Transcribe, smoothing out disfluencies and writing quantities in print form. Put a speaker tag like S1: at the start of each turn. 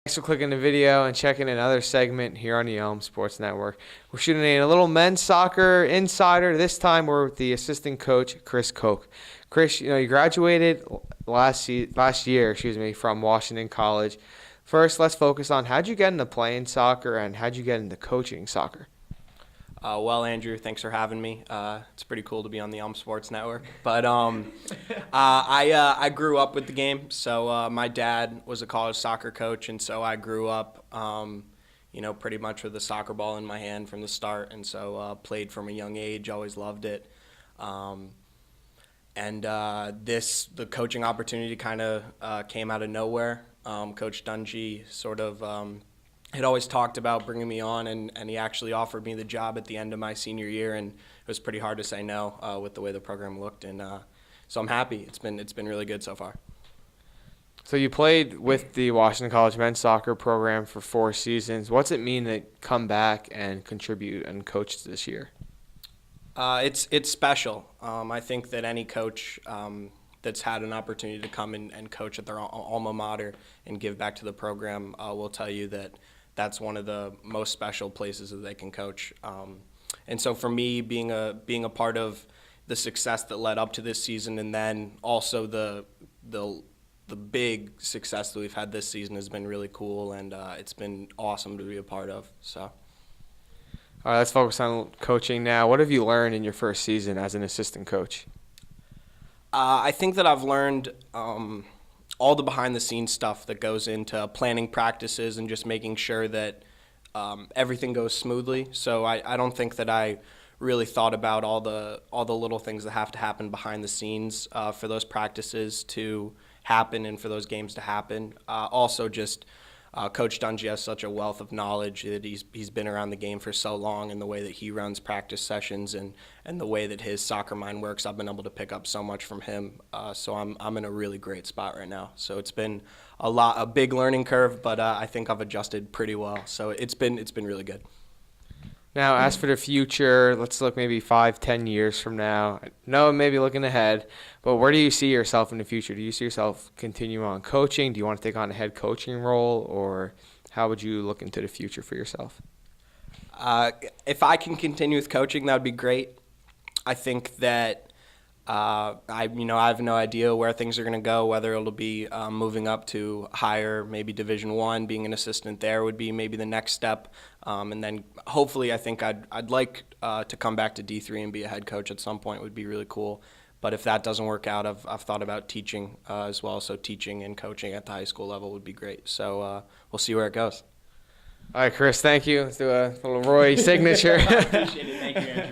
S1: Thanks for clicking the video and checking another segment here on the Elm Sports Network. We're shooting a little men's soccer insider. This time we're with the assistant coach, Chris Koch. Chris, you graduated last year, from Washington College. First, let's focus on how'd you get into playing soccer and how'd you get into coaching soccer?
S2: Well, Andrew, thanks for having me. It's pretty cool to be on the Elm Sports Network. But I grew up with the game. So my dad was a college soccer coach, and so I grew up, pretty much with a soccer ball in my hand from the start. And so played from a young age, always loved it. The coaching opportunity kind of came out of nowhere. Coach Dungy sort of had always talked about bringing me on, and he actually offered me the job at the end of my senior year, and it was pretty hard to say no with the way the program looked, and so I'm happy. It's been really good so far.
S1: So you played with the Washington College men's soccer program for 4 seasons. What's it mean to come back and contribute and coach this year?
S2: It's special. I think that any coach that's had an opportunity to come and coach at their alma mater and give back to the program will tell you that that's one of the most special places that they can coach. And so for me, being a part of the success that led up to this season, and then also the big success that we've had this season has been really cool, and it's been awesome to be a part of. So.
S1: All right, let's focus on coaching now. What have you learned in your first season as an assistant coach?
S2: I think that I've learned all the behind-the-scenes stuff that goes into planning practices and just making sure that everything goes smoothly. So I don't think that I really thought about all the little things that have to happen behind the scenes for those practices to happen and for those games to happen. Also just Coach Dungy has such a wealth of knowledge that he's been around the game for so long, and the way that he runs practice sessions and the way that his soccer mind works, I've been able to pick up so much from him. So I'm in a really great spot right now. So it's been a big learning curve, but I think I've adjusted pretty well. So it's been really good.
S1: Now, as for the future, let's look maybe 5-10 years from now. No, maybe looking ahead, but where do you see yourself in the future? Do you see yourself continuing on coaching? Do you want to take on a head coaching role, or how would you look into the future for yourself?
S2: If I can continue with coaching, that would be great. I think that I have no idea where things are going to go, whether it'll be moving up to higher, maybe Division I, being an assistant there would be maybe the next step. And then hopefully I think I'd like to come back to D3 and be a head coach at some point would be really cool. But if that doesn't work out, I've thought about teaching as well. So teaching and coaching at the high school level would be great. So we'll see where it goes.
S1: All right, Chris, thank you. Let's do a little Roy signature.
S2: I appreciate it. Thank you, Andrew.